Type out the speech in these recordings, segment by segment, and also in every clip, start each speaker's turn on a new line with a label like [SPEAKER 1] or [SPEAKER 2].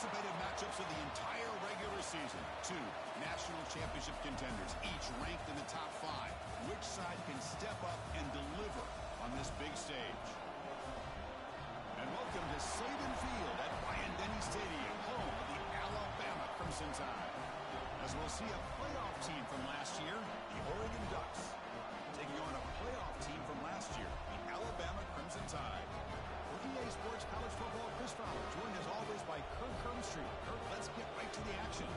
[SPEAKER 1] anticipated matchups of the entire regular season. Two national championship contenders, each ranked in the top 5. Which side can step up and deliver on this big stage? And welcome to Saban Field at Bryant-Denny Stadium, home of the Alabama Crimson Tide. As we'll see a playoff team from last year, the Oregon Ducks, taking on a playoff team from last year, the Alabama Crimson Tide. For EA Sports College Football, Chris Fowler, joined as always by Kirk Hermstreet. Kirk, let's get right to the action.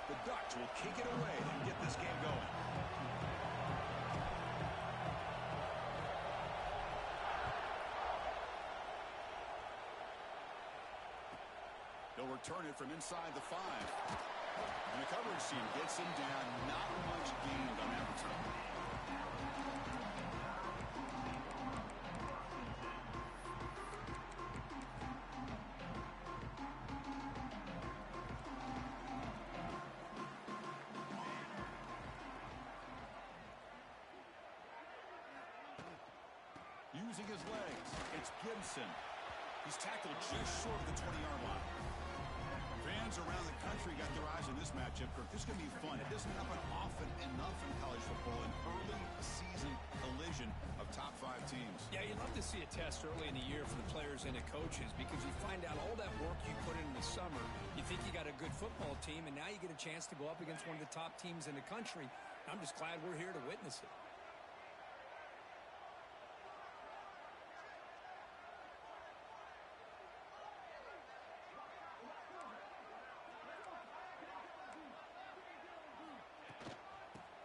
[SPEAKER 1] The Ducks will kick it away and get this game going. They'll return it from inside the 5. And the coverage team gets him down. Not much gained on that return. Using his legs, it's Gibson. He's tackled just short of the 20-yard line. Fans around the country got their eyes on this matchup. This is going to be fun. It doesn't happen often enough in college football, an early season collision of top 5 teams.
[SPEAKER 2] Yeah, you'd love to see a test early in the year for the players and the coaches because you find out all that work you put in the summer. You think you got a good football team, and now you get a chance to go up against one of the top teams in the country. I'm just glad we're here to witness it.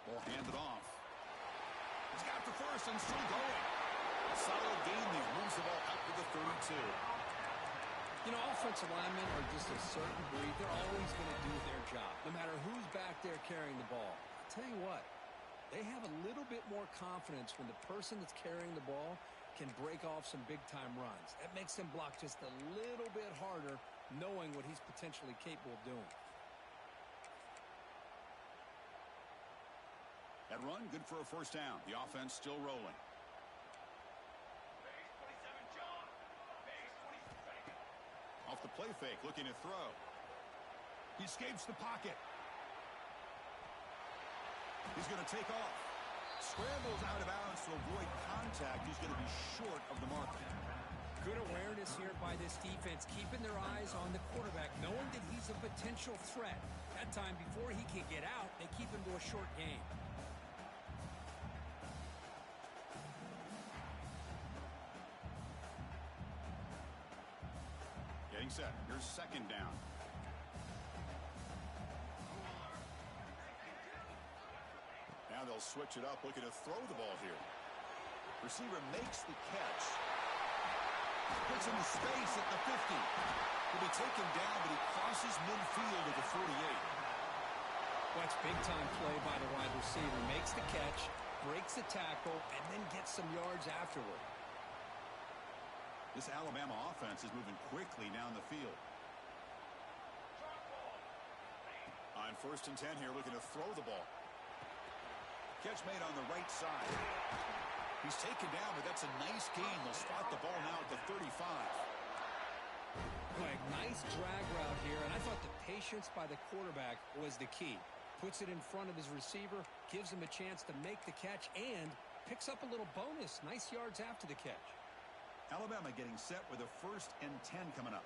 [SPEAKER 1] Ball handed off. He's got the first and still going. A solid gain there. Moves the ball up to the 32.
[SPEAKER 2] You know, offensive linemen are just a certain breed. They're always going to do their job, no matter who's back there carrying the ball. I'll tell you what, they have a little bit more confidence when the person that's carrying the ball can break off some big-time runs. That makes them block just a little bit harder, knowing what he's potentially capable of doing.
[SPEAKER 1] That run, good for a first down. The offense still rolling. Off the play fake, looking to throw. He escapes the pocket. He's going to take off. Scrambles out of bounds to avoid contact. He's going to be short of the mark.
[SPEAKER 2] Good awareness here by this defense, keeping their eyes on the quarterback, knowing that he's a potential threat. That time, before he can get out, they keep him to a short game.
[SPEAKER 1] Getting set. Here's second down. Now they'll switch it up, looking to throw the ball here. Receiver makes the catch. Gets into space at the 50. He'll be taken down, but he crosses midfield at the 48.
[SPEAKER 2] That's big-time play by the wide receiver. Makes the catch, breaks the tackle, and then gets some yards afterward.
[SPEAKER 1] This Alabama offense is moving quickly down the field. On 1st and 10 here, looking to throw the ball. Catch made on the right side. He's taken down, but that's a nice gain. They'll spot the ball now at the 35.
[SPEAKER 2] Greg, nice drag route here, and I thought the patience by the quarterback was the key. Puts it in front of his receiver, gives him a chance to make the catch, and picks up a little bonus. Nice yards after the catch.
[SPEAKER 1] Alabama getting set with a 1st and 10 coming up.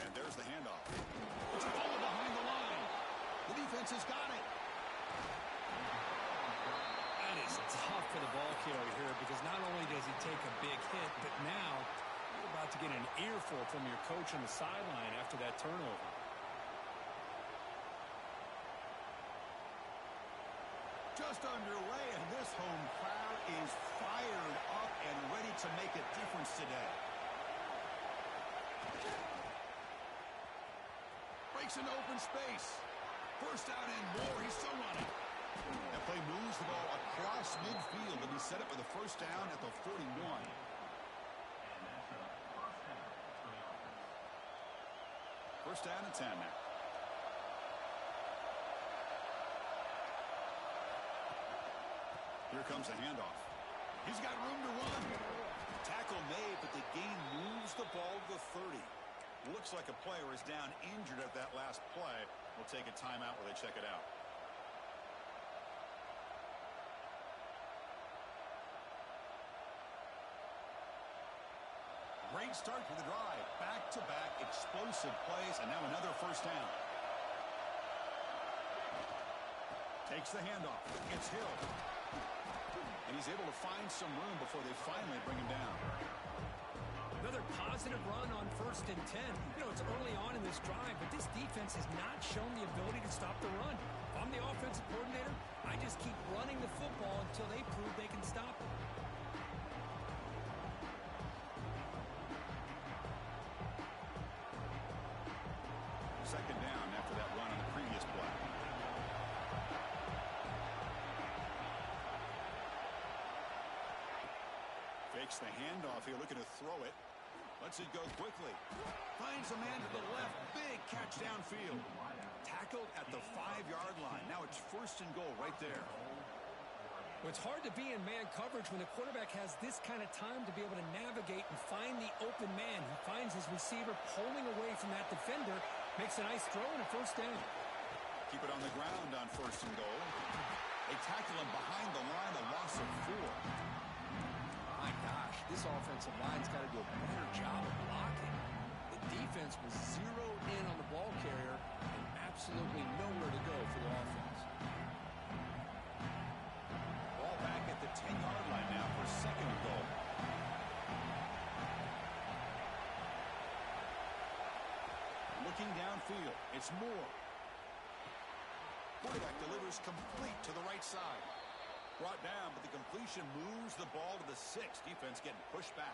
[SPEAKER 1] And there's the handoff. It's a ball behind the line. The defense has got it.
[SPEAKER 2] That is tough for the ball carrier here because not only does he take a big hit, but now you're about to get an earful from your coach on the sideline after that turnover.
[SPEAKER 1] Just underway, and this home crowd is fired up and ready to make a difference today. Breaks into open space. First down and more. He's still running. That play moves the ball across midfield, and he set it with a first down at the 41. First down and 10 now. Here comes the handoff. He's got room to run. Tackle made, but the gain moves the ball to the 30. Looks like a player is down injured at that last play. We'll take a timeout while they check it out. Great start to the drive. Back-to-back explosive plays, and now another first down. Takes the handoff. Gets Hill. And he's able to find some room before they finally bring him down.
[SPEAKER 2] Another positive run on 1st and 10. You know, it's early on in this drive, but this defense has not shown the ability to stop the run. If I'm the offensive coordinator, I just keep running the football until they prove they can stop it.
[SPEAKER 1] Second down after that run on the previous play. Fakes the handoff here, looking to throw it. Lets it go quickly. Finds a man to the left. Big catch downfield. Tackled at the 5-yard line. Now it's 1st and goal right there.
[SPEAKER 2] Well, it's hard to be in man coverage when the quarterback has this kind of time to be able to navigate and find the open man. He finds his receiver pulling away from that defender. Makes a nice throw and a first down.
[SPEAKER 1] Keep it on the ground on 1st and goal. They tackle him behind the line, a loss of 4.
[SPEAKER 2] My gosh, this offensive line's got to do a better job of blocking. The defense was zeroed in on the ball carrier and absolutely nowhere to go for the offense.
[SPEAKER 1] Ball back at the 10-yard line now for 2nd and goal. Looking downfield, it's Moore. Quarterback delivers complete to the right side. Brought down, but the completion moves the ball to the 6. Defense getting pushed back.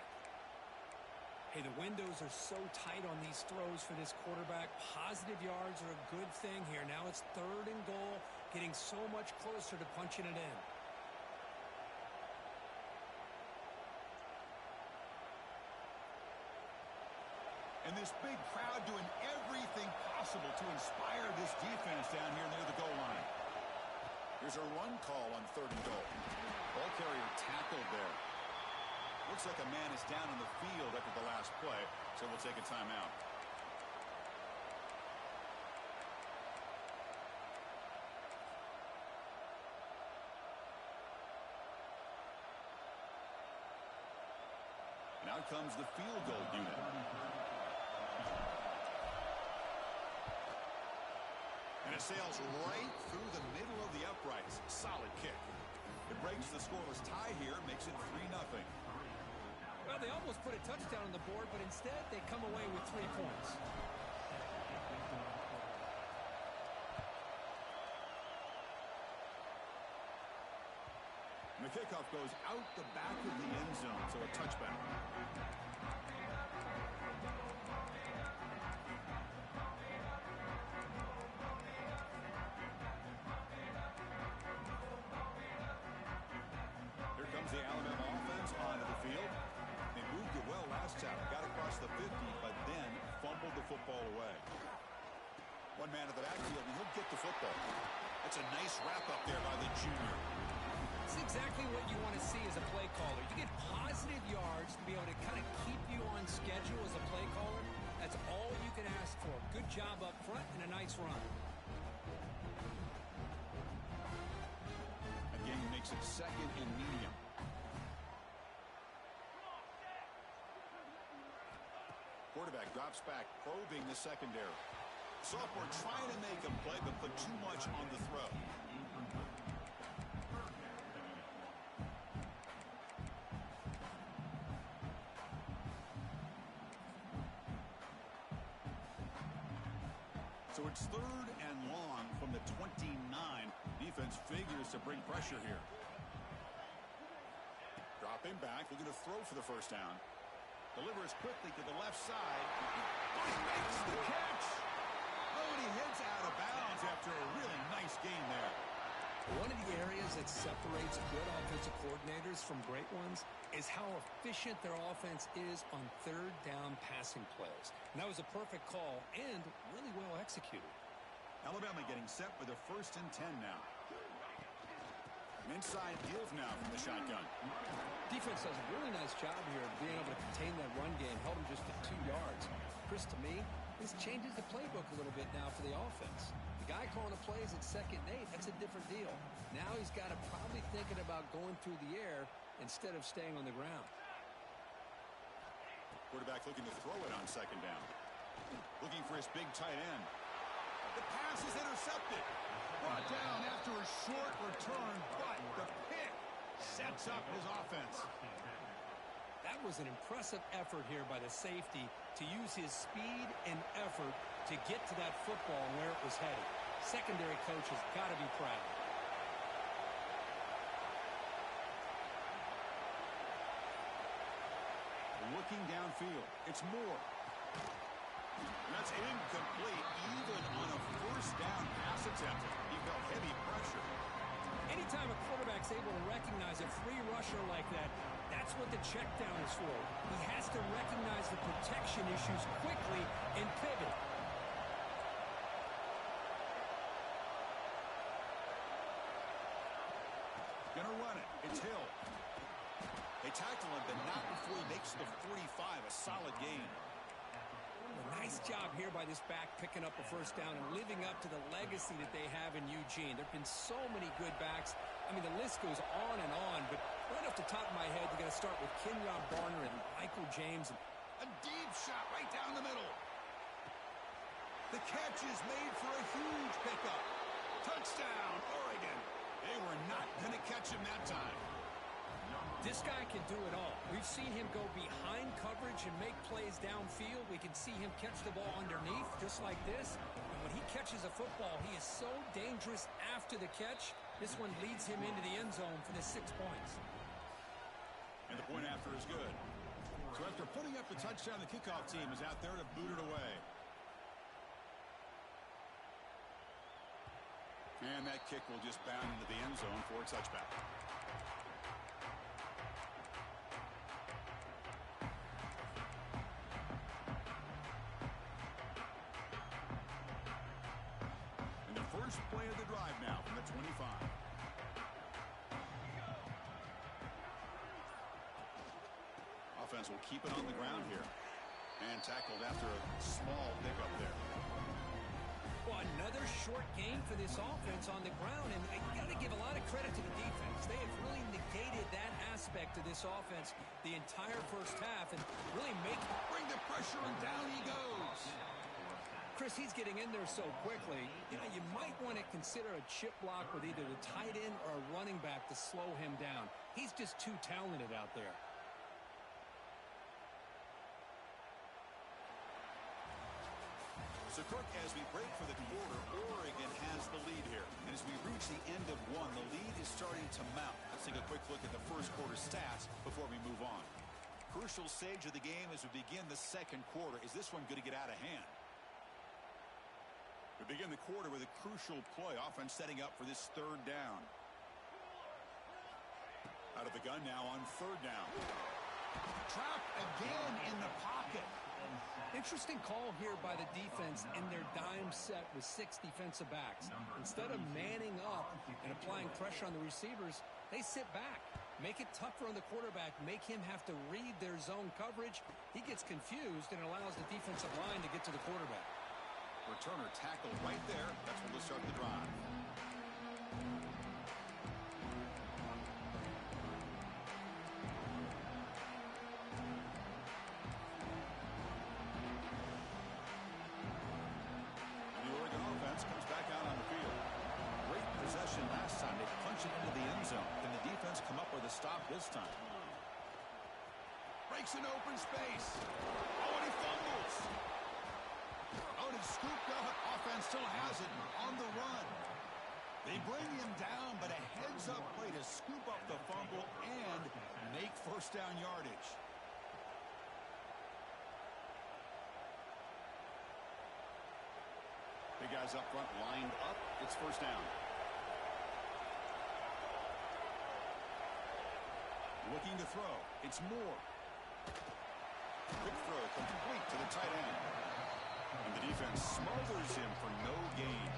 [SPEAKER 2] Hey, the windows are so tight on these throws for this quarterback. Positive yards are a good thing here. Now it's 3rd and goal, getting so much closer to punching it in.
[SPEAKER 1] And this big crowd doing everything possible to inspire this defense down here near the goal line. Here's a run call on 3rd and goal. Ball carrier tackled there. Looks like a man is down on the field after the last play, so we'll take a timeout. And out comes the field goal unit. And it sails right through the middle of the uprights. Solid kick. It breaks the scoreless tie here, makes it 3-0.
[SPEAKER 2] Well, they almost put a touchdown on the board, but instead they come away with 3 points.
[SPEAKER 1] And the kickoff goes out the back of the end zone, so a touchback. The Alabama offense onto the field. They moved it well last time. Got across the 50, but then fumbled the football away. One man at the backfield, and he'll get the football. That's a nice wrap-up there by the junior.
[SPEAKER 2] It's exactly what you want to see as a play caller. You get positive yards to be able to kind of keep you on schedule as a play caller. That's all you can ask for. Good job up front and a nice run.
[SPEAKER 1] Again, makes it 2nd and medium. Quarterback drops back, probing the secondary. Sophomore trying to make a play, but put too much on the throw. So it's 3rd and long from the 29. Defense figures to bring pressure here. Dropping back, looking to throw for the first down. Delivers quickly to the left side. Oh, he makes the catch. Oh, and he heads out of bounds after a really nice gain there.
[SPEAKER 2] One of the areas that separates good offensive coordinators from great ones is how efficient their offense is on third down passing plays. And that was a perfect call and really well executed.
[SPEAKER 1] Alabama getting set with a 1st and 10 now. An inside deals now from the shotgun.
[SPEAKER 2] Defense does a really nice job here of being able to contain that run game, held him just at 2 yards. Chris, to me, this changes the playbook a little bit now for the offense. The guy calling the plays at 2nd and 8, that's a different deal. Now he's got to probably thinking about going through the air instead of staying on the ground.
[SPEAKER 1] Quarterback looking to throw it on 2nd down. Looking for his big tight end. The pass is intercepted. Brought down after a short return, but the pick sets up his offense.
[SPEAKER 2] That was an impressive effort here by the safety to use his speed and effort to get to that football and where it was headed. Secondary coach has got to be proud.
[SPEAKER 1] Looking downfield. It's Moore. That's incomplete, even on a 1st down pass attempt. He felt heavy pressure.
[SPEAKER 2] Anytime a quarterback's able to recognize a free rusher like that, that's what the check down is for. He has to recognize the protection issues quickly and pivot.
[SPEAKER 1] Gonna run it. It's Hill. They tackle him, but not before he makes the 45. A solid gain.
[SPEAKER 2] Nice job here by this back picking up a 1st down and living up to the legacy that they have in Eugene. There have been so many good backs. I mean, the list goes on and on, but right off the top of my head, you're going to start with Kenyon Barner and Michael James.
[SPEAKER 1] A deep shot right down the middle. The catch is made for a huge pickup. Touchdown, Oregon. They were not going to catch him that time.
[SPEAKER 2] This guy can do it all. We've seen him go behind coverage and make plays downfield. We can see him catch the ball underneath just like this. And when he catches a football, he is so dangerous after the catch. This one leads him into the end zone for the 6 points.
[SPEAKER 1] And the point after is good. So after putting up the touchdown, the kickoff team is out there to boot it away. And that kick will just bound into the end zone for a touchback. First play of the drive now from the 25. Offense will keep it on the ground here. And tackled after a small pickup there.
[SPEAKER 2] Well, another short game for this offense on the ground. And I got to give a lot of credit to the defense. They have really negated that aspect of this offense the entire 1st half and really
[SPEAKER 1] bring the pressure and down he goes.
[SPEAKER 2] Chris, he's getting in there so quickly. You know, you might want to consider a chip block with either the tight end or a running back to slow him down. He's just too talented out there.
[SPEAKER 1] So, Kirk, as we break for the quarter, Oregon has the lead here. And as we reach the end of one, the lead is starting to mount. Let's take a quick look at the 1st quarter stats before we move on. Crucial stage of the game as we begin the 2nd quarter. Is this one going to get out of hand? We begin the quarter with a crucial play. Offense setting up for this 3rd down. Out of the gun now on 3rd down. Trapped again in the pocket.
[SPEAKER 2] Interesting call here by the defense in their dime set with 6 defensive backs. Instead of manning up and applying pressure on the receivers, they sit back. Make it tougher on the quarterback. Make him have to read their zone coverage. He gets confused and allows the defensive line to get to the quarterback.
[SPEAKER 1] Returner tackled right there. That's when we'll start the drive. The Oregon offense comes back out on the field. Great possession last time. They punch it into the end zone. Can the defense come up with a stop this time? Breaks an open space. Oh, and he fumbles. Oh, it's scooped up. Offense still has it on the run. They bring him down, but a heads-up play to scoop up the fumble and make 1st down yardage. Big guys up front lined up. It's 1st down. Looking to throw. It's Moore. Quick throw complete to the tight end. And the defense smothers him for no gain.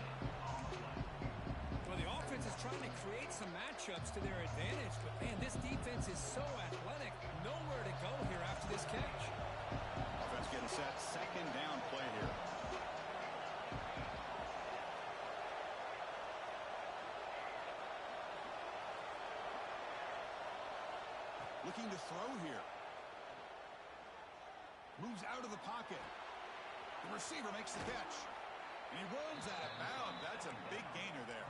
[SPEAKER 2] Well, the offense is trying to create some matchups to their advantage, but, man, this defense is so athletic. Nowhere to go here after this catch.
[SPEAKER 1] Offense getting set. Second down play here. Looking to throw here. Moves out of the pocket. The receiver makes the catch. And he rolls out of bounds. That's a big gainer there.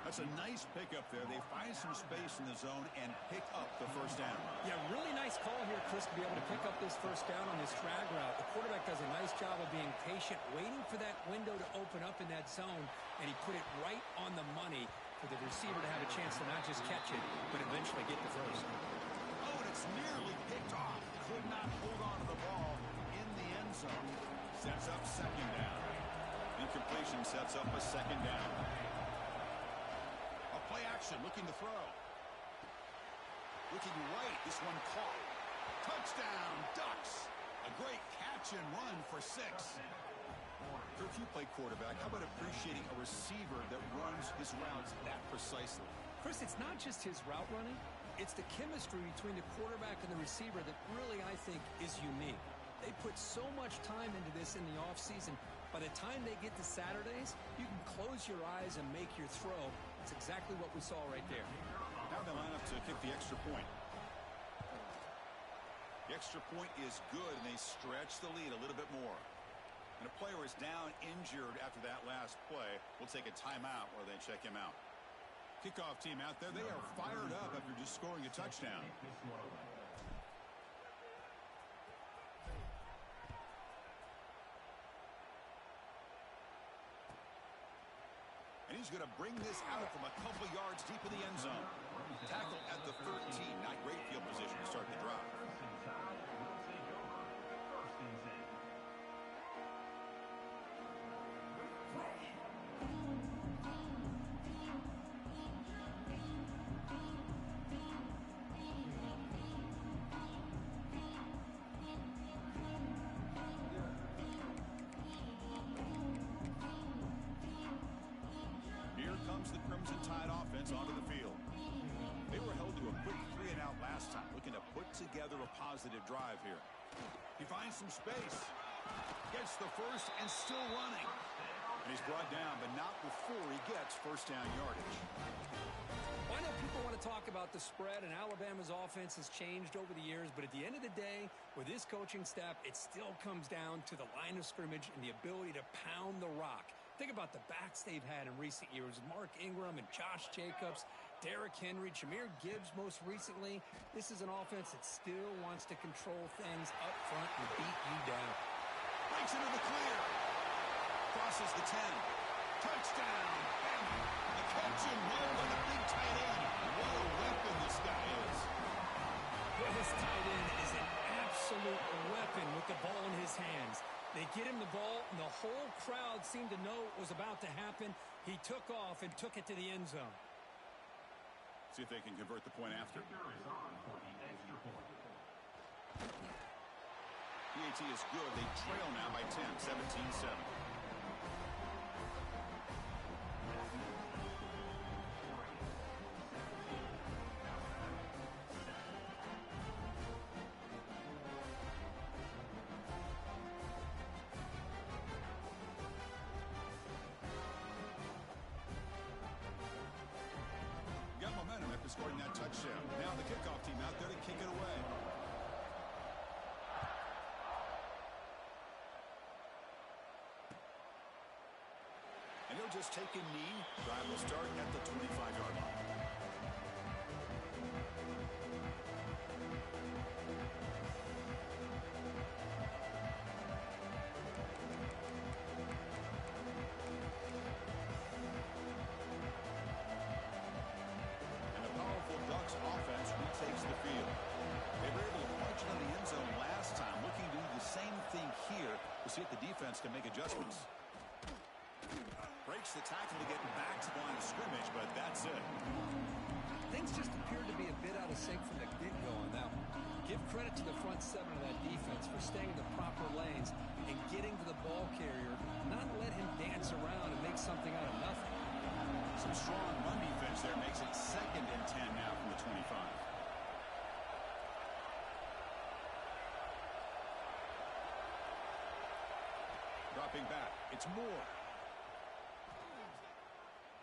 [SPEAKER 1] That's a nice pickup there. They find some space in the zone and pick up the first down.
[SPEAKER 2] Yeah, really nice call here, Chris, to be able to pick up this first down on this drag route. The quarterback does a nice job of being patient, waiting for that window to open up in that zone, and he put it right on the money for the receiver to have a chance to not just catch it, but eventually get the first.
[SPEAKER 1] Oh, and it's nearly picked off. Could not hold on to the ball in the end zone. Sets up second down. Incompletion sets up a second down. A play action, looking to throw. Looking right, this one caught. Touchdown, Ducks. A great catch and run for 6. If you play quarterback, how about appreciating a receiver that runs his routes that precisely?
[SPEAKER 2] Chris, it's not just his route running. It's the chemistry between the quarterback and the receiver that really, I think, is unique. They put so much time into this in the offseason. By the time they get to Saturdays, you can close your eyes and make your throw. That's exactly what we saw right there.
[SPEAKER 1] Now they line up to kick the extra point. The extra point is good, and they stretch the lead a little bit more. And a player is down injured after that last play. We'll take a timeout while they check him out. Kickoff team out there. They are fired up after just scoring a touchdown. And he's going to bring this out from a couple yards deep in the end zone. Tackle at the 13. Not great field position to start the drive. The Crimson Tide offense onto the field. They were held to a quick 3-and-out last time, looking to put together a positive drive here. He finds some space, gets the first, and still running. And he's brought down, but not before he gets first down yardage.
[SPEAKER 2] Well, I know people want to talk about the spread, and Alabama's offense has changed over the years, but at the end of the day, with this coaching staff, it still comes down to the line of scrimmage and the ability to pound the rock. Think about the backs they've had in recent years. Mark Ingram and Josh Jacobs, Derrick Henry, Jahmyr Gibbs most recently. This is an offense that still wants to control things up front and beat you down.
[SPEAKER 1] Breaks into the clear. Crosses the 10. Touchdown. And a catch and roll by the big tight end. What a weapon this guy is.
[SPEAKER 2] Well, this tight end is an absolute weapon with the ball in his hands. They get him the ball, and the whole crowd seemed to know it was about to happen. He took off and took it to the end zone.
[SPEAKER 1] See if they can convert the point after. PAT is good. They trail now by 10, 17-7. Scoring that touchdown. Now the kickoff team out there to kick it away. And he'll just take a knee. Drive will start at the 25-yard line. Offense retakes the field. They were able to punch it on the end zone last time, looking to do the same thing here to see if the defense can make adjustments. Breaks the tackle to get back to the line of scrimmage, but that's it.
[SPEAKER 2] Things Things just appeared to be a bit out of sync from the get-go on that one. Give credit to the front seven of that defense for staying in the proper lanes and getting to the ball carrier, not let him dance around and make something out of nothing.
[SPEAKER 1] Some strong run defense there makes it 2nd and 10 now from the 25. Dropping back, it's Moore.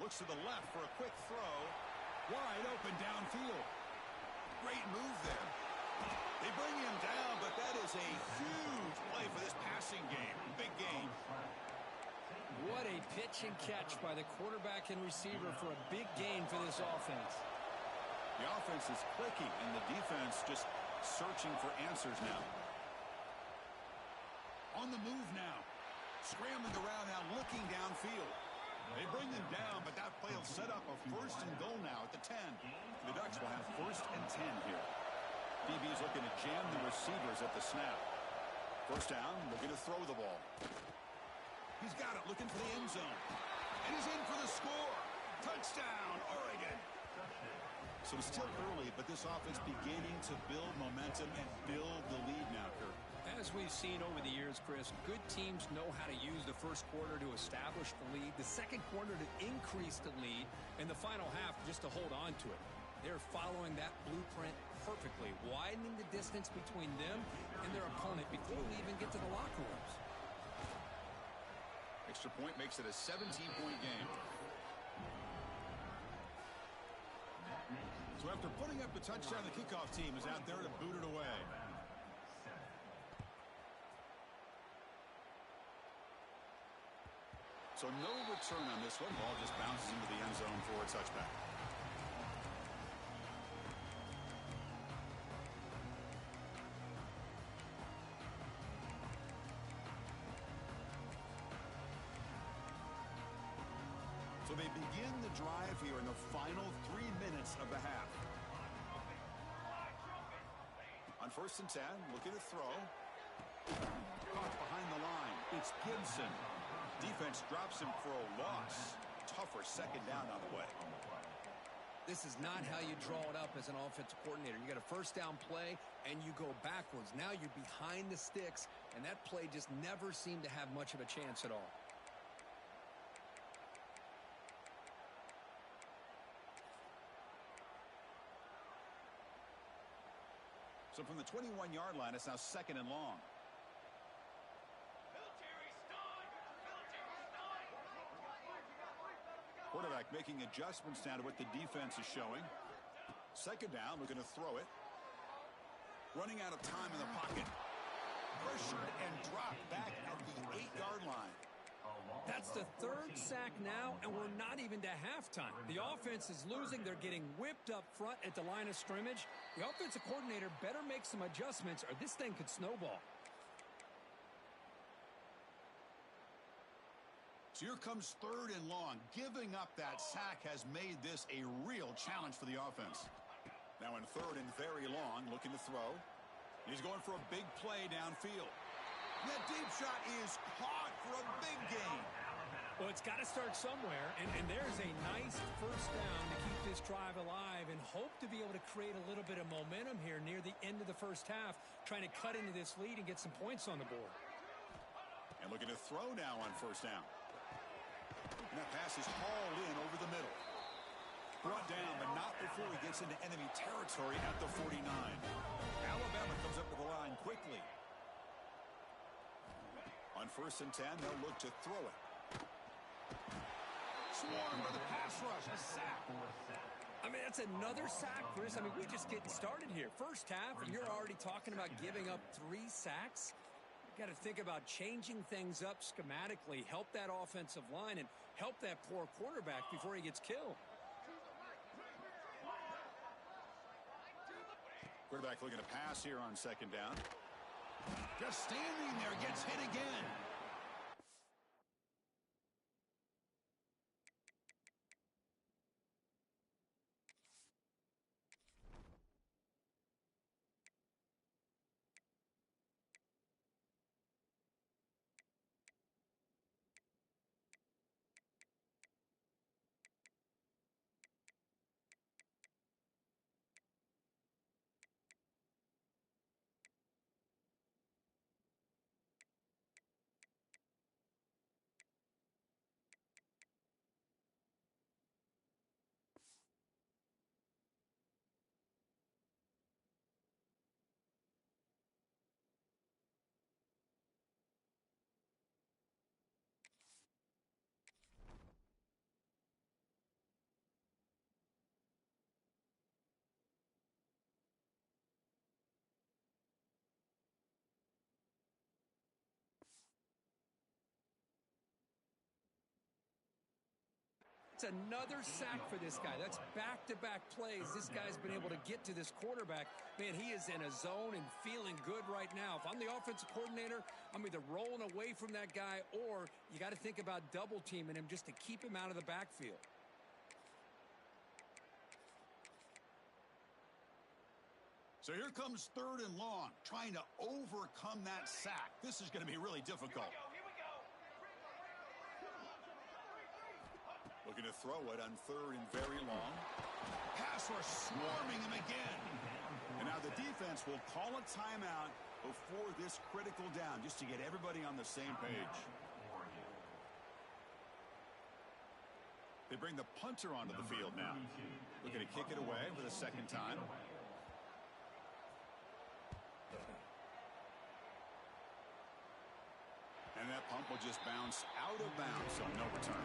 [SPEAKER 1] Looks to the left for a quick throw. Wide open downfield. Great move there. They bring him down, but that is a huge play for this passing game. Big game.
[SPEAKER 2] What a pitch and catch by the quarterback and receiver for a big gain for this offense.
[SPEAKER 1] The offense is clicking, and the defense just searching for answers now. On the move now. Scrambling around now, looking downfield. They bring him down, but that play will set up a 1st and goal now at the 10. The Ducks will have 1st and 10 here. DB's looking to jam the receivers at the snap. 1st down, looking to throw the ball. He's got it, looking for the end zone. And he's in for the score. Touchdown, Oregon. So it's still early, but this offense beginning to build momentum and build the lead now, Kirk.
[SPEAKER 2] As we've seen over the years, Chris, good teams know how to use the first quarter to establish the lead, the second quarter to increase the lead, and the final half just to hold on to it. They're following that blueprint perfectly, widening the distance between them and their opponent before we even get to the locker rooms.
[SPEAKER 1] Extra point makes it a 17-point game. So after putting up the touchdown, the kickoff team is out there to boot it away. So no return on this one. Ball just bounces into the end zone for a touchback. So they begin the drive here in the final 3 minutes of the half. On 1st and 10, looking to throw. Caught behind the line. It's Gibson. Defense drops him for a loss. Tougher 2nd down on the way.
[SPEAKER 2] This is not how you draw it up as an offensive coordinator. You got a 1st down play, and you go backwards. Now you're behind the sticks, and that play just never seemed to have much of a chance at all.
[SPEAKER 1] So from the 21-yard line, it's now 2nd and long. Quarterback making adjustments now to what the defense is showing. 2nd down, looking to throw it. Running out of time in the pocket. Pressured and dropped back at the 8-yard line.
[SPEAKER 2] That's the 3rd sack now, and we're not even to halftime. The offense is losing. They're getting whipped up front at the line of scrimmage. The offensive coordinator better make some adjustments, or this thing could snowball.
[SPEAKER 1] So here comes 3rd and long. Giving up that sack has made this a real challenge for the offense. Now in 3rd and very long, looking to throw. He's going for a big play downfield. That deep shot is caught for a big gain.
[SPEAKER 2] Well, it's got to start somewhere, and there's a nice 1st down to keep this drive alive and hope to be able to create a little bit of momentum here near the end of the 1st half, trying to cut into this lead and get some points on the board.
[SPEAKER 1] And looking to throw now on 1st down. And that pass is hauled in over the middle. Brought down, but not before he gets into enemy territory at the 49. Alabama comes up to the line quickly. On 1st and 10, they'll look to throw it. Swarmed by the pass rush, a sack.
[SPEAKER 2] I mean, that's another sack, Chris. I mean, we're just getting started here. 1st half, and you're already talking about giving up 3 sacks. Got to think about changing things up schematically, help that offensive line, and help that poor quarterback before he gets killed.
[SPEAKER 1] Quarterback looking to pass here on 2nd down. Just standing there, gets hit again.
[SPEAKER 2] That's another sack for this guy. That's back-to-back plays. This guy's been able to get to this quarterback. Man, he is in a zone and feeling good right now. If I'm the offensive coordinator, I'm either rolling away from that guy or you got to think about double-teaming him just to keep him out of the backfield.
[SPEAKER 1] So here comes 3rd and long, trying to overcome that sack. This is going to be really difficult. Looking to throw it on 3rd and very long. Pass rush swarming him again. And now the defense will call a timeout before this critical down, just to get everybody on the same page. They bring the punter onto the field now. Looking to kick it away for the 2nd time. And that pump will just bounce out of bounds, so no return.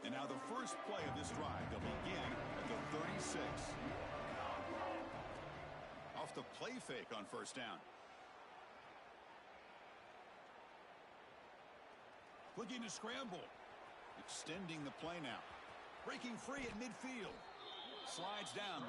[SPEAKER 1] And now the first play of this drive, they'll begin at the 36. Off the play fake on 1st down. Looking to scramble. Extending the play now. Breaking free at midfield. Slides down.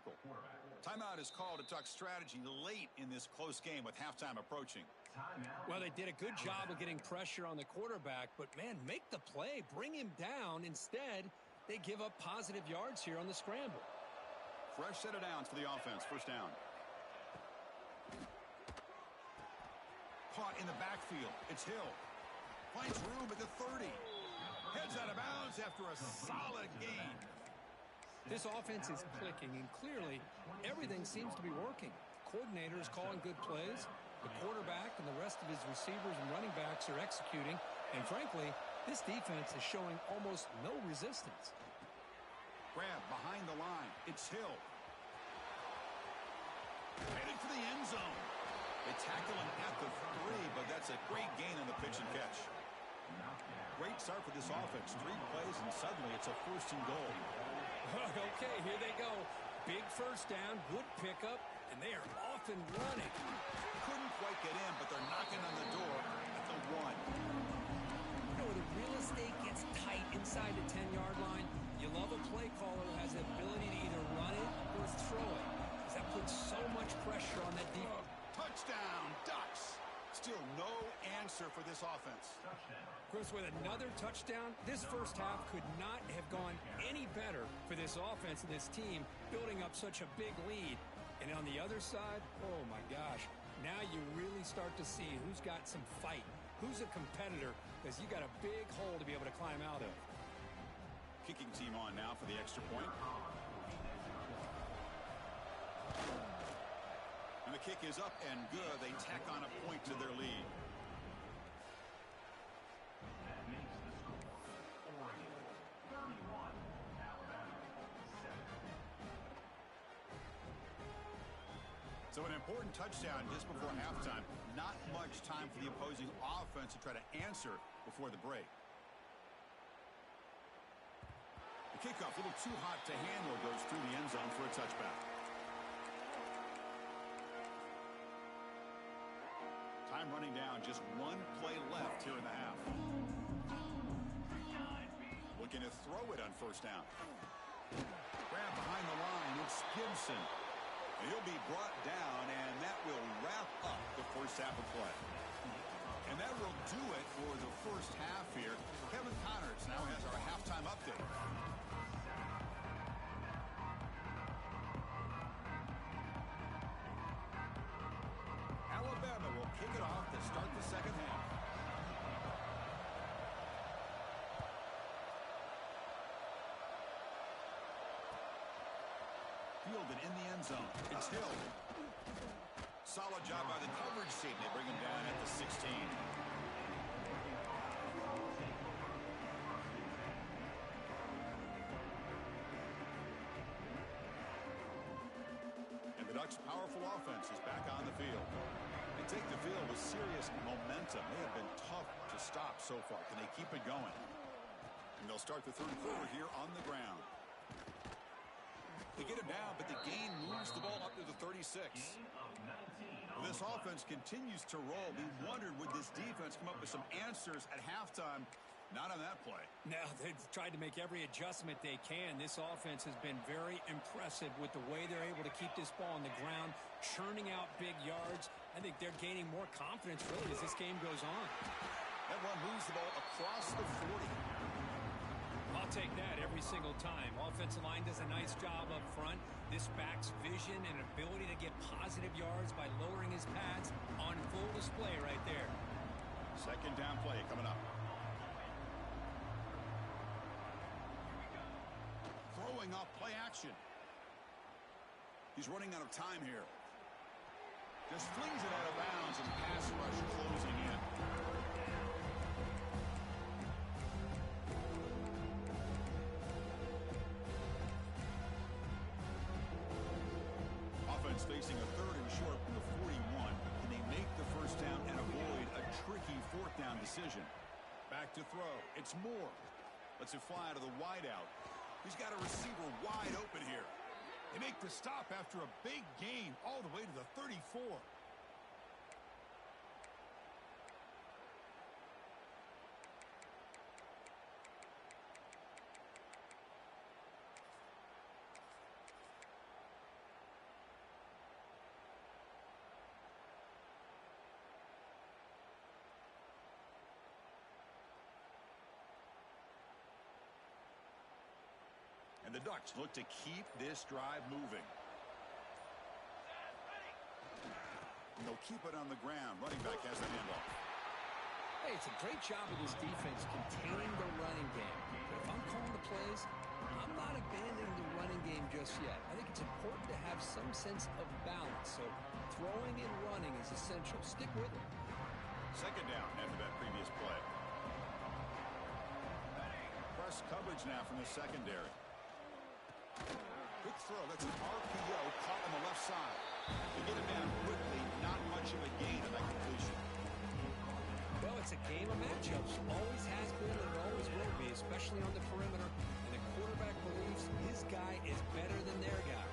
[SPEAKER 1] tackle. Timeout is called to talk strategy late in this close game with halftime approaching.
[SPEAKER 2] Well, they did a good job of getting pressure on the quarterback, but, man, make the play. Bring him down. Instead, they give up positive yards here on the scramble.
[SPEAKER 1] Fresh set of downs for the offense. First down. Caught in the backfield. It's Hill. Finds room at the 30. Heads out of bounds after a solid gain.
[SPEAKER 2] This offense is clicking, and clearly everything seems to be working. Coordinator is calling good plays. The quarterback and the rest of his receivers and running backs are executing. And frankly, this defense is showing almost no resistance.
[SPEAKER 1] Grab behind the line. It's Hill. Headed for the end zone. They tackle him at the 3, but that's a great gain on the pitch and catch. Great start for this offense. 3 plays, and suddenly it's a 1st and goal.
[SPEAKER 2] Okay, here they go. Big first down, good pickup, and they are off and running.
[SPEAKER 1] Couldn't quite get in, but they're knocking on the door at the 1.
[SPEAKER 2] You know, the real estate gets tight inside the 10-yard line. You love a play caller who has the ability to either run it or throw it, because that puts so much pressure on that defense.
[SPEAKER 1] Touchdown, Ducks. Still no answer for this offense.
[SPEAKER 2] Chris, with another touchdown, this first half could not have gone any better for this offense and this team, building up such a big lead. And on the other side, oh my gosh, now you really start to see who's got some fight, who's a competitor, because you got a big hole to be able to climb out of.
[SPEAKER 1] Kicking team on now for the extra point. And the kick is up and good. They tack on a point to their lead. So an important touchdown just before halftime. Not much time for the opposing offense to try to answer before the break. The kickoff, a little too hot to handle, goes through the end zone for a touchback. Time running down, just 1 play left here in the half. Looking to throw it on first down. Grab behind the line, it's Gibson. And he'll be brought down, and that will wrap up the first half of play. And that will do it for the first half here. Kevin Connors now has our halftime update. Alabama will kick it off to start the second half. Fielded in the end zone. It's Hill. Solid job by the coverage team. They bring him down at the 16. And the Ducks' powerful offense is back on the field. They take the field with serious momentum. They have been tough to stop so far. Can they keep it going? And they'll start the third quarter here on the ground. They get him down, but the gain moves the ball up to the 36. This offense continues to roll. We wondered, would this defense come up with some answers at halftime? Not on that play.
[SPEAKER 2] Now, they've tried to make every adjustment they can. This offense has been very impressive with the way they're able to keep this ball on the ground, churning out big yards. I think they're gaining more confidence, really, as this game goes on.
[SPEAKER 1] That one moves the ball across the 40.
[SPEAKER 2] I'll take that every single time. Offensive line does a nice job up front. This back's vision and ability to get positive yards by lowering his pads on full display right there.
[SPEAKER 1] Second down play coming up. Throwing off play action. He's running out of time here. Just flings it out of bounds and pass rush closing in. Offense facing a third and short from the 41. Can they make the first down and avoid a tricky fourth down decision? Back to throw. It's Moore. Lets it fly to the wideout. He's got a receiver wide open here. They make the stop after a big gain all the way to the 34. And the Ducks look to keep this drive moving. And they'll keep it on the ground. Running back has the handoff.
[SPEAKER 2] Hey, it's a great job of this defense containing the running game. But if I'm calling the plays, I'm not abandoning the running game just yet. I think it's important to have some sense of balance. So throwing and running is essential. Stick with it.
[SPEAKER 1] Second down after that previous play. Press coverage now from the secondary. Quick throw. That's an RPO caught on the left side. They get it down quickly. Not much of a gain on that completion.
[SPEAKER 2] Well, it's a game of matchups. Always has been and it always will be, especially on the perimeter. And the quarterback believes his guy is better than their guy.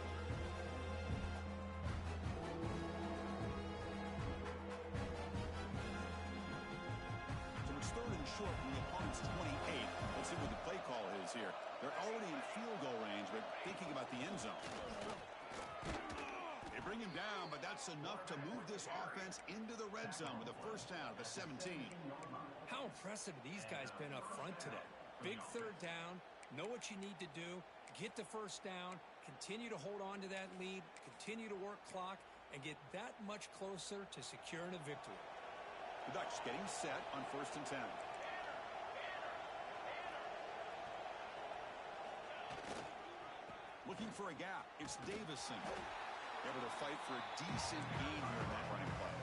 [SPEAKER 1] So it's third and short from the opponent's 28. Let's see what the play call is here. They're already in field goal range, but thinking about the end zone. They bring him down, but that's enough to move this offense into the red zone with a first down at the 17.
[SPEAKER 2] How impressive have these guys been up front today? Big third down, know what you need to do, get the first down, continue to hold on to that lead, continue to work clock, and get that much closer to securing a victory.
[SPEAKER 1] The Ducks getting set on first and 10. Looking for a gap. It's Davison. Able to fight for a decent gain here in that running play.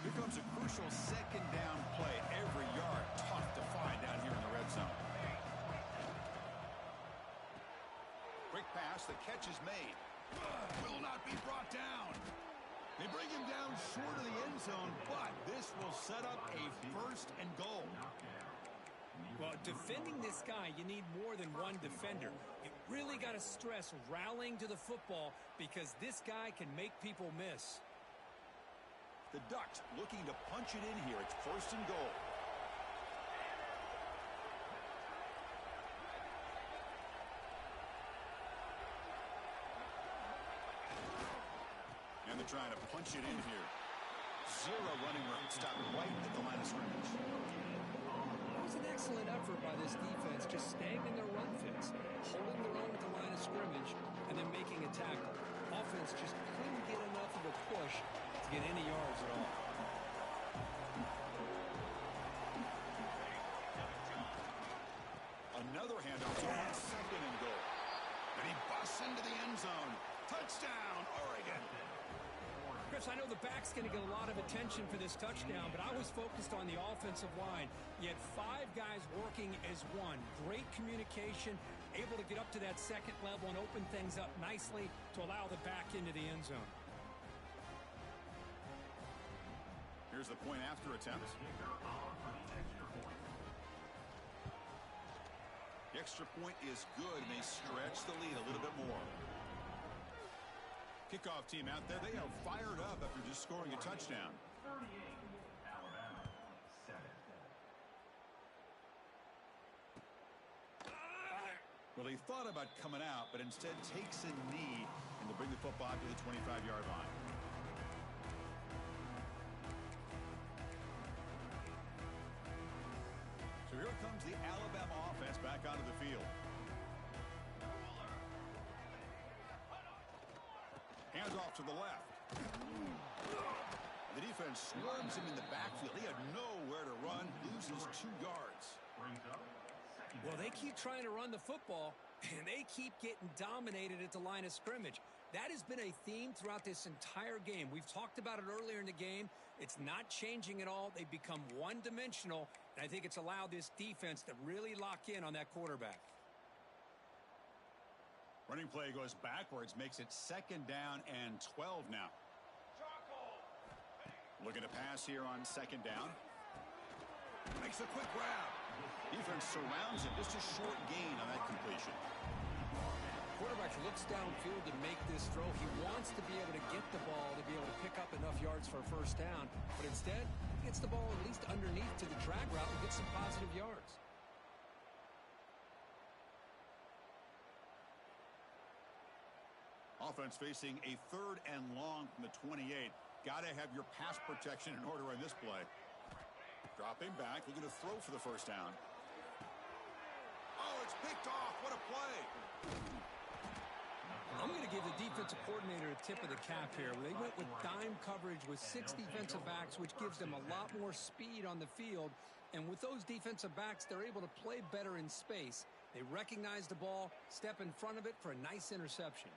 [SPEAKER 1] Here comes a crucial second down play. Every yard tough to find down here in the red zone. Quick pass. The catch is made. Will not be brought down. They bring him down short of the end zone, but this will set up a first and goal.
[SPEAKER 2] Well, defending this guy, you need more than one defender. You really got to stress rallying to the football because this guy can make people miss.
[SPEAKER 1] The Ducks looking to punch it in here. It's first and goal. And they're trying to punch it in here. Zero running room. Stopped right at the line of scrimmage.
[SPEAKER 2] That was an excellent effort by this defense, just staying in their run fits, holding their own at the line of scrimmage, and then making a tackle. Offense just couldn't get enough of a push to get any yards at all.
[SPEAKER 1] Another handoff to him, second and goal. And he busts into the end zone. Touchdown, Oregon.
[SPEAKER 2] Chris, I know the back's going to get a lot of attention for this touchdown, but I was focused on the offensive line. You had five guys working as one. Great communication, able to get up to that second level and open things up nicely to allow the back into the end zone.
[SPEAKER 1] Here's the point after attempt. The extra point is good, and they stretch the lead a little bit more. Kickoff team out there, they are fired up after just scoring a touchdown. Well, he thought about coming out, but instead takes a knee and to bring the football to the 25-yard line. So here comes the Alabama offense back onto the field. Hands off to the left. The defense swarms him in the backfield. He had nowhere to run, loses 2 yards.
[SPEAKER 2] Well, they keep trying to run the football, and they keep getting dominated at the line of scrimmage. That has been a theme throughout this entire game. We've talked about it earlier in the game. It's not changing at all. They've become one-dimensional, and I think it's allowed this defense to really lock in on that quarterback.
[SPEAKER 1] Running play goes backwards, makes it second down and 12 now. Looking to pass here on second down. Makes a quick grab. Defense surrounds it. Just a short gain on that completion.
[SPEAKER 2] Quarterback looks downfield to make this throw. He wants to be able to get the ball to be able to pick up enough yards for a first down, but instead he gets the ball at least underneath to the drag route and gets some positive yards.
[SPEAKER 1] Offense facing a 3rd and long from the 28. Got to have your pass protection in order on this play. Dropping back, looking to throw for the first down. Oh, it's picked off. What a play.
[SPEAKER 2] I'm going to give the defensive coordinator a tip of the cap here. They went with dime coverage with 6 defensive backs, which gives them a lot more speed on the field. And with those defensive backs, they're able to play better in space. They recognize the ball, step in front of it for a nice interception.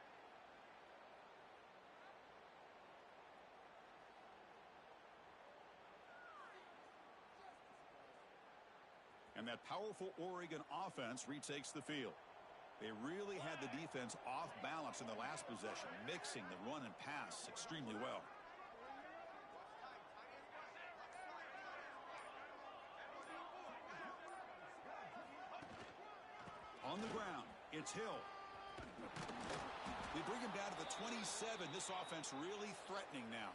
[SPEAKER 1] And that powerful Oregon offense retakes the field. They really had the defense off balance in the last possession, mixing the run and pass extremely well. On the ground, it's Hill. They bring him down to the 27. This offense really threatening now.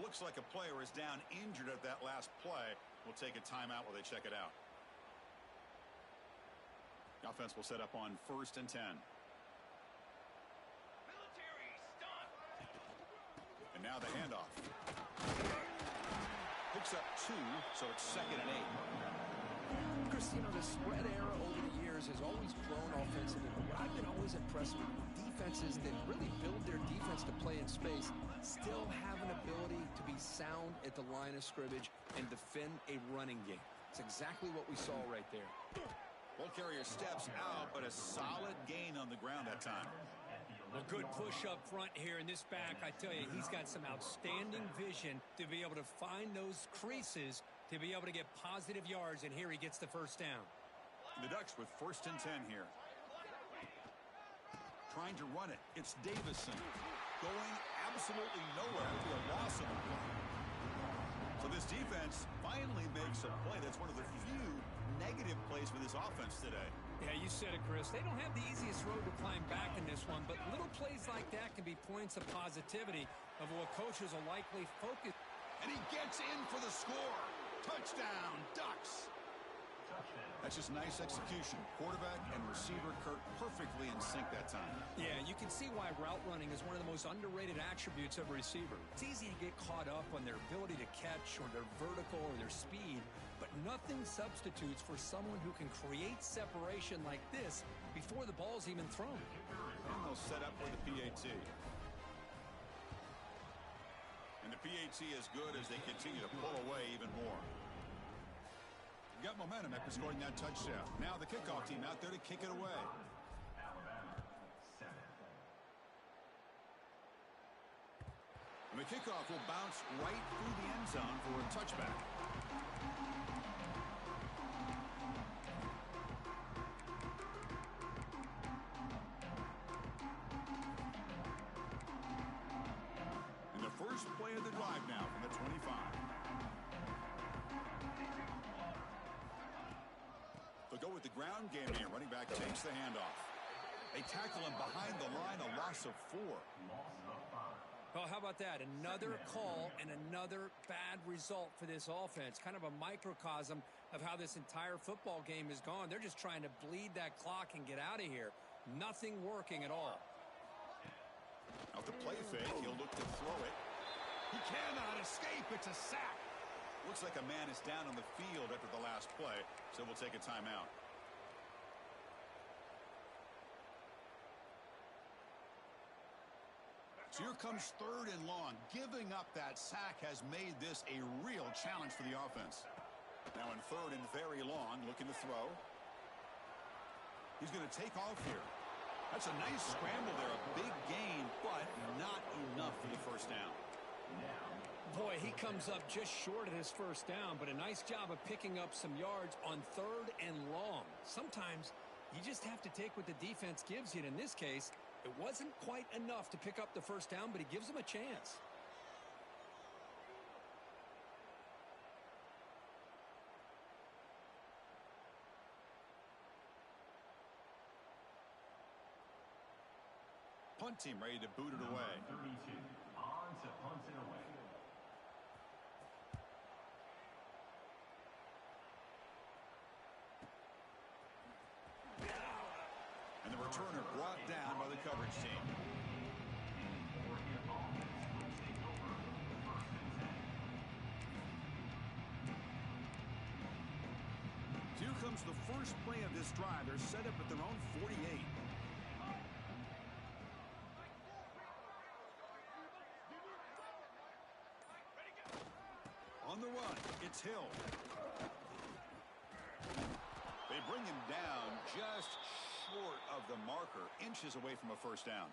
[SPEAKER 1] Looks like a player is down injured at that last play. We'll take a timeout while they check it out. The offense will set up on 1st and 10. And now the handoff. Picks up 2, so it's 2nd and 8.
[SPEAKER 2] Chris, you know, the spread era over the years has always grown offensively. But what I've been always impressed with defenses that really build their defense to play in space still have an ability to be sound at the line of scrimmage and defend a running game. It's exactly what we saw right there.
[SPEAKER 1] Ball carrier steps out, but a solid gain on the ground that time.
[SPEAKER 2] A good push up front here in this back. I tell you, he's got some outstanding vision to be able to find those creases to be able to get positive yards, and here he gets the first down.
[SPEAKER 1] The Ducks with 1st and 10 here. Trying to run it. It's Davison. Going absolutely nowhere. It'll be a loss of the play. So this defense finally makes a play. That's one of the few negative plays for this offense today.
[SPEAKER 2] Yeah, you said it, Chris. They don't have the easiest road to climb back in this one, but little plays like that can be points of positivity of what coaches will likely focus.
[SPEAKER 1] And he gets in for the score. Touchdown, Ducks. That's just nice execution. Quarterback and receiver Kurt perfectly in sync that time.
[SPEAKER 2] Yeah, you can see why route running is one of the most underrated attributes of a receiver. It's easy to get caught up on their ability to catch or their vertical or their speed, but nothing substitutes for someone who can create separation like this before the ball's even thrown.
[SPEAKER 1] And they'll set up for the PAT. And the PAT is good as they continue to pull away even more. Got momentum after scoring that touchdown. Now the kickoff team out there to kick it away. And the kickoff will bounce right through the end zone for a touchback. And the first play of the drive now from the 25. They'll go with the ground game here. Running back takes the handoff. They tackle him behind the line, a loss of 4.
[SPEAKER 2] Well, how about that? Another call and another bad result for this offense. Kind of a microcosm of how this entire football game has gone. They're just trying to bleed that clock and get out of here. Nothing working at all.
[SPEAKER 1] Out the play fake, he'll look to throw it. He cannot escape. It's a sack. Looks like a man is down on the field after the last play, so we'll take a timeout. So here comes 3rd and long. Giving up that sack has made this a real challenge for the offense. Now in 3rd and very long, looking to throw. He's going to take off here. That's a nice scramble there, a big gain, but not enough for the first down.
[SPEAKER 2] Boy, he comes up just short of his first down, but a nice job of picking up some yards on 3rd and long. Sometimes you just have to take what the defense gives you, and in this case, it wasn't quite enough to pick up the first down, but he gives them a chance.
[SPEAKER 1] Punt team ready to boot it away.
[SPEAKER 3] 32 on to punt it away.
[SPEAKER 1] And the returner brought down by the coverage team. comes the first play of this drive. They're set up at their own 48. On the run, it's Hill. They bring him down just short of the marker, inches away from a first down.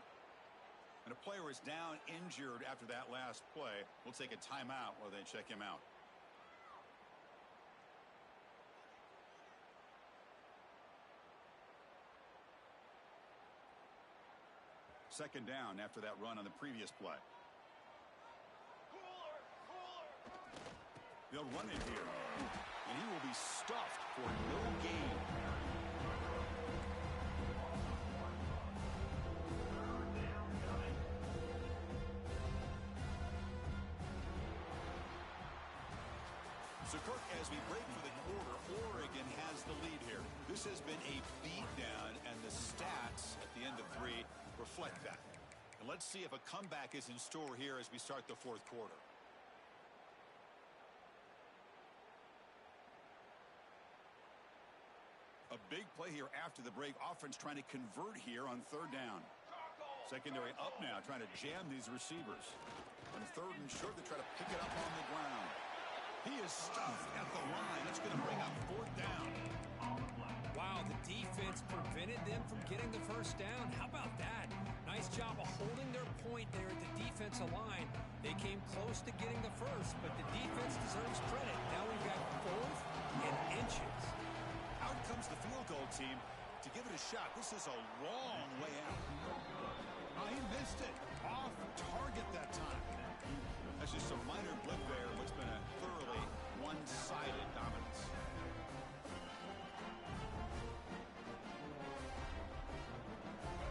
[SPEAKER 1] And a player is down injured after that last play. We'll take a timeout while they check him out. Second down after that run on the previous play. They'll run it here, and he will be stuffed for no gain. So, Kirk, as we break for the quarter, Oregon has the lead here. This has been a beatdown, and the stats at the end of 3 reflect that. And let's see if a comeback is in store here as we start the fourth quarter. A big play here after the break. Offense trying to convert here on third down. Secondary up now, trying to jam these receivers. On third and short, they try to pick it up on the ground. He is stuffed at the line. That's going to bring up fourth down.
[SPEAKER 2] Wow, the defense prevented them from getting the first down. How about that? Nice job of holding their point there at the defensive line. They came close to getting the first, but the defense deserves credit. Now we've got fourth and inches.
[SPEAKER 1] Out comes the field goal team to give it a shot. This is a long way out. Oh, he missed it. Off target that time. That's just a minor blip there. What's been a thoroughly one-sided dominance.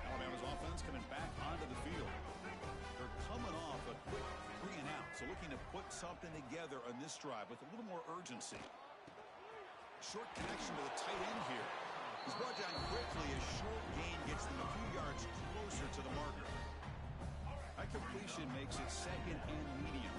[SPEAKER 1] Alabama's offense coming back onto the field. They're coming off a quick 3 and out. So looking to put something together on this drive with a little more urgency. Short connection to the tight end here. He's brought down quickly. A short gain gets them a few yards closer to the marker. That completion makes it second and medium.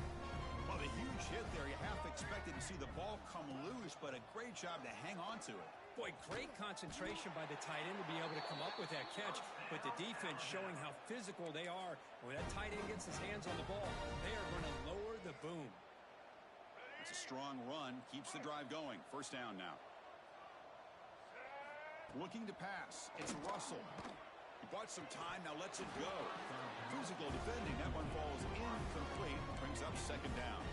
[SPEAKER 1] Well, the huge hit there. You half expected to see the ball come loose, but a great job to hang on to it.
[SPEAKER 2] Boy, great concentration by the tight end to be able to come up with that catch, but the defense showing how physical they are. When that tight end gets his hands on the ball, they are going to lower the boom.
[SPEAKER 1] It's a strong run, keeps the drive going. First down now. Looking to pass. It's Russell. He bought some time, now lets it go. Physical defending. That one falls incomplete. Brings up second down.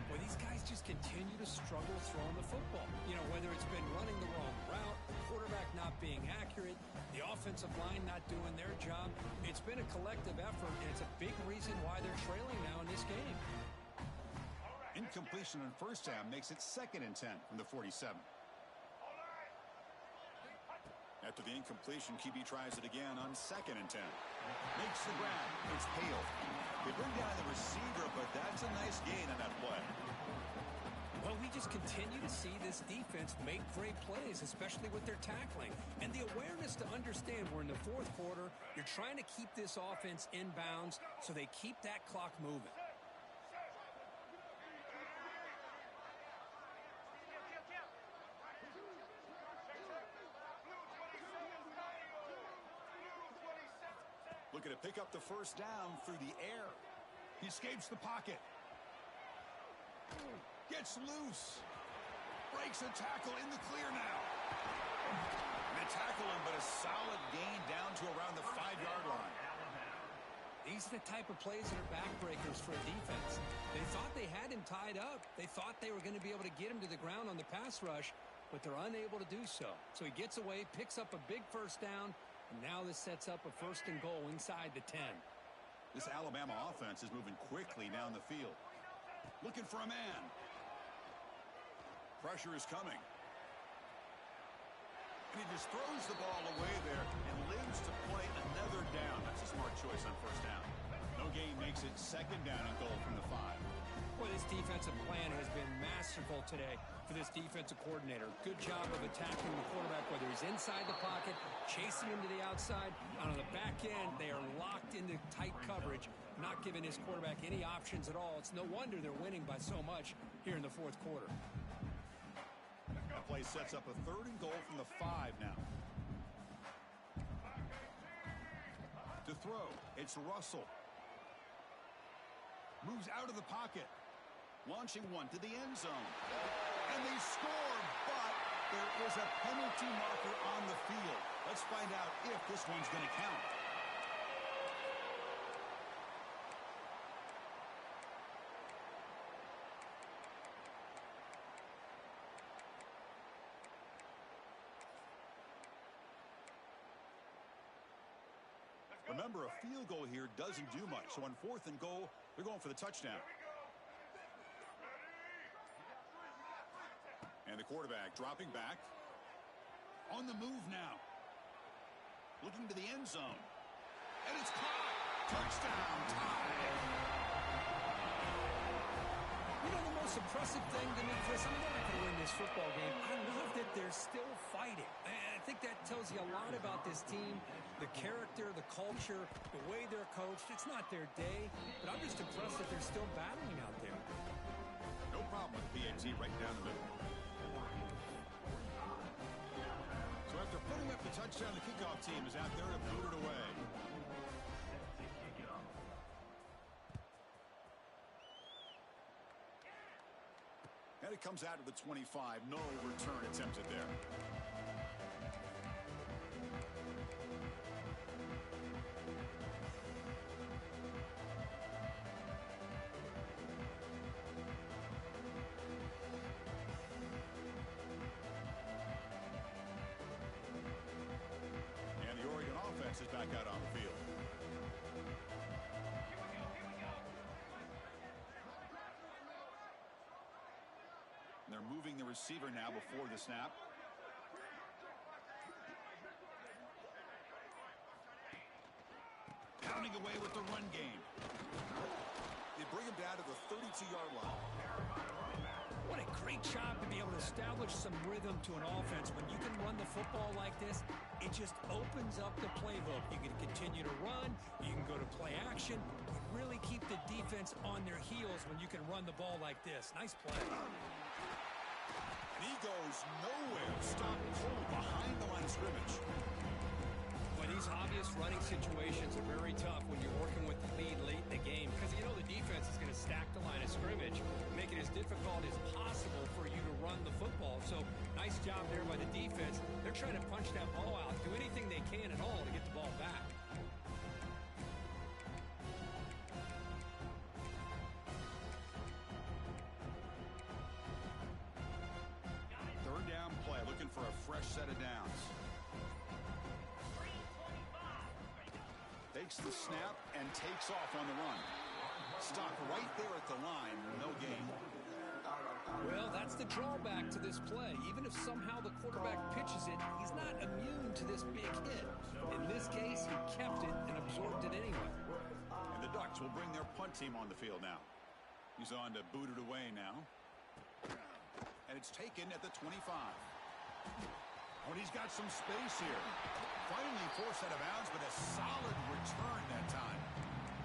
[SPEAKER 2] Well, these guys just continue to struggle throwing the football. You know, whether it's been running the wrong route, the quarterback not being accurate, the offensive line not doing their job. It's been a collective effort, and it's a big reason why they're trailing now in this game.
[SPEAKER 1] Incompletion on first down makes it second and 10 from the 47. After the incompletion, QB tries it again on second and 10. Makes the grab. It's Hale. They bring down the receiver, but that's a nice gain on that play.
[SPEAKER 2] Well, we just continue to see this defense make great plays, especially with their tackling. And the awareness to understand we're in the fourth quarter, you're trying to keep this offense in bounds so they keep that clock moving.
[SPEAKER 1] Looking to pick up the first down through the air. He escapes the pocket. Gets loose. Breaks a tackle in the clear now. They tackle him, but a solid gain down to around the 5-yard line.
[SPEAKER 2] These are the type of plays that are backbreakers for a defense. They thought they had him tied up. They thought they were going to be able to get him to the ground on the pass rush, but they're unable to do so. So he gets away, picks up a big first down, and now this sets up a first and goal inside the 10.
[SPEAKER 1] This Alabama offense is moving quickly down the field. Looking for a man. Pressure is coming. And he just throws the ball away there and lives to play another down. That's a smart choice on first down. No gain makes it second down and goal from the 5.
[SPEAKER 2] Boy, this defensive plan has been masterful today for this defensive coordinator. Good job of attacking the quarterback, whether he's inside the pocket, chasing him to the outside. On the back end, they are locked into tight coverage, not giving his quarterback any options at all. It's no wonder they're winning by so much here in the fourth quarter.
[SPEAKER 1] play sets up a 3rd and goal from the 5 now. To throw, it's Russell. Moves out of the pocket. Launching one to the end zone. And they score, but there is a penalty marker on the field. Let's find out if this one's going to count. Remember, a field goal here doesn't do much. So on 4th and goal, they're going for the touchdown. And the quarterback dropping back. On the move now. Looking to the end zone. And it's caught. Touchdown. Tie.
[SPEAKER 2] You know, the most impressive thing to me, Chris, I mean, they're not going to win this football game. I love that they're still fighting. I think that tells you a lot about this team, the character, the culture, the way they're coached. It's not their day, but I'm just impressed that they're still battling out there.
[SPEAKER 1] No problem with PAT right down the middle. So after putting up the touchdown, the kickoff team is out there to boot it away. And it comes out to the 25. No return attempted there. And the Oregon offense is back out on the field. And they're moving the receiver now before the snap. Pounding away with the run game. They bring him down to the 32-yard line.
[SPEAKER 2] What a great job to be able to establish some rhythm to an offense. When you can run the football like this, it just opens up the playbook. You can continue to run. You can go to play action. You really keep the defense on their heels when you can run the ball like this. Nice play.
[SPEAKER 1] And he goes nowhere. Stop cold behind the line of scrimmage.
[SPEAKER 2] Well, these obvious running situations are very tough when you're working with the lead late in the game because you know the defense is going to stack the line of scrimmage, make it as difficult as possible for you to run the football. So nice job there by the defense. They're trying to punch that ball out, do anything they can at all to get the ball back.
[SPEAKER 1] Third down play, looking for a fresh set of downs. Takes the snap and takes off on the run. Stop right there at the line, no gain.
[SPEAKER 2] Well, that's the drawback to this play. Even if somehow the quarterback pitches it, he's not immune to this big hit. In this case, he kept it and absorbed it anyway.
[SPEAKER 1] And the Ducks will bring their punt team on the field now. He's on to boot it away now. And it's taken at the 25. Oh, and he's got some space here. Finally forced out of bounds, but a solid return that time.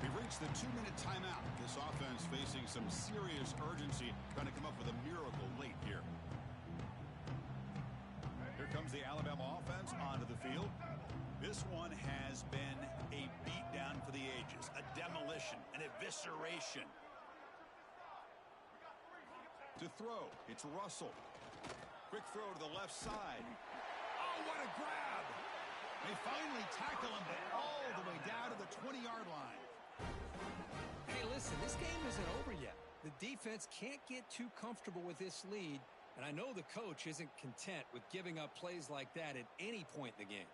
[SPEAKER 1] We've reached the 2-minute timeout. This offense facing some serious urgency, trying to come up with a miracle late here. Here comes the Alabama offense onto the field. This one has been a beatdown for the ages, a demolition, an evisceration. To throw, it's Russell. Quick throw to the left side. Oh, what a grab! They finally tackle him, but all the way down to the 20-yard line.
[SPEAKER 2] Hey, listen, this game isn't over yet. The defense can't get too comfortable with this lead, and I know the coach isn't content with giving up plays like that at any point in the game.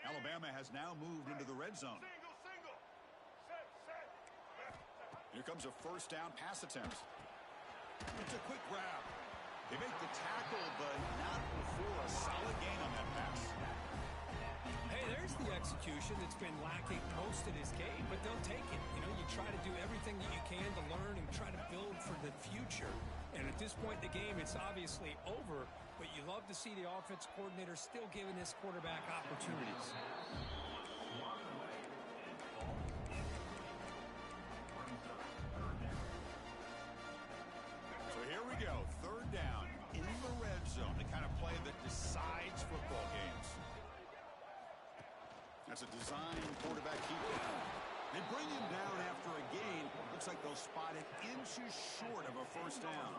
[SPEAKER 1] Alabama has now moved into the red zone. Here comes a first down pass attempt. It's a quick grab. They make the tackle, but not before a solid gain on that pass.
[SPEAKER 2] Hey, there's the execution that's been lacking most of this game, but they'll take it. You know, you try to do everything that you can to learn and try to build for the future. And at this point in the game, it's obviously over, but you love to see the offense coordinator still giving this quarterback opportunities.
[SPEAKER 1] zone, the kind of play that decides football games. That's a design quarterback keep down. They bring him down after a gain. Looks like they'll spot it inches short of a first down.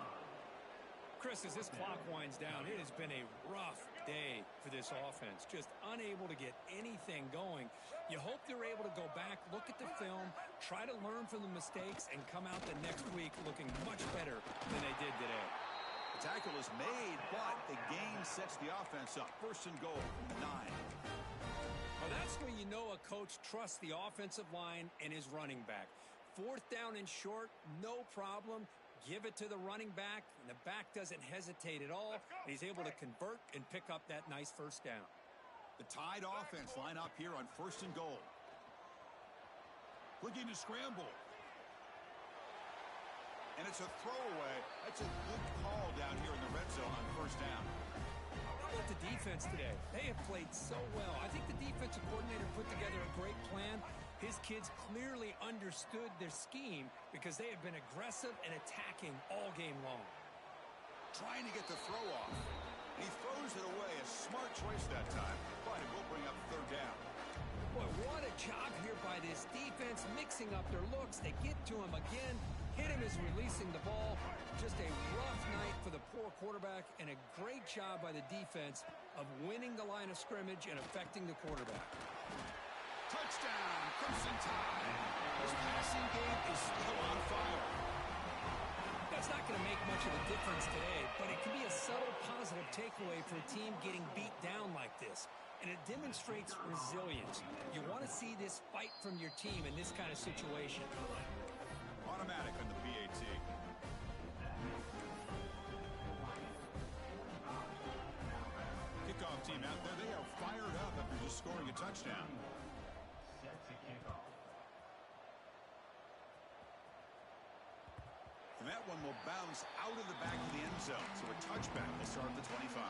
[SPEAKER 2] Chris, as this clock winds down, it has been a rough day for this offense. Just unable to get anything going. You hope they're able to go back, look at the film, try to learn from the mistakes, and come out the next week looking much better than they did today.
[SPEAKER 1] The tackle is made, but the gain sets the offense up. First and goal, 9.
[SPEAKER 2] Well, that's where you know a coach trusts the offensive line and his running back. 4th down and short, no problem. Give it to the running back, and the back doesn't hesitate at all. And he's able to convert and pick up that nice first down.
[SPEAKER 1] The Tide offense line up here on first and goal. Looking to scramble. And it's a throwaway. That's a good call down here in the red zone on first down.
[SPEAKER 2] How about the defense today? They have played so well. I think the defensive coordinator put together a great plan. His kids clearly understood their scheme because they have been aggressive and attacking all game long.
[SPEAKER 1] Trying to get the throw off. And he throws it away. A smart choice that time. But it will bring up 3rd down.
[SPEAKER 2] Boy, what a job here by this defense, mixing up their looks. They get to him again. Hit him as releasing the ball. Just a rough night for the poor quarterback, and a great job by the defense of winning the line of scrimmage and affecting the quarterback.
[SPEAKER 1] Touchdown, Crimson Tide. His passing game is still on fire.
[SPEAKER 2] That's not going to make much of a difference today, but it can be a subtle positive takeaway for a team getting beat down like this. And it demonstrates resilience. You want to see this fight from your team in this kind of situation.
[SPEAKER 1] Automatic on the PAT. Kickoff team out there. They are fired up after just scoring a touchdown.
[SPEAKER 3] Set to kick off.
[SPEAKER 1] And that one will bounce out of the back of the end zone. So a touchback will start at the 25.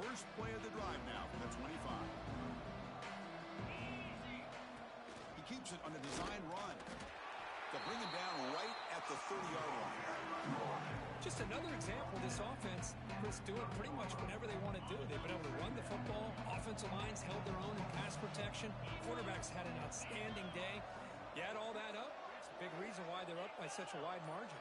[SPEAKER 1] First play of the drive now from the 25. He keeps it on a design run. They'll bring him down right at the 30-yard line.
[SPEAKER 2] Just another example of this offense, Chris, doing pretty much whatever they want to do. They've been able to run the football. Offensive lines held their own in pass protection. Quarterbacks had an outstanding day. You add all that up, it's a big reason why they're up by such a wide margin.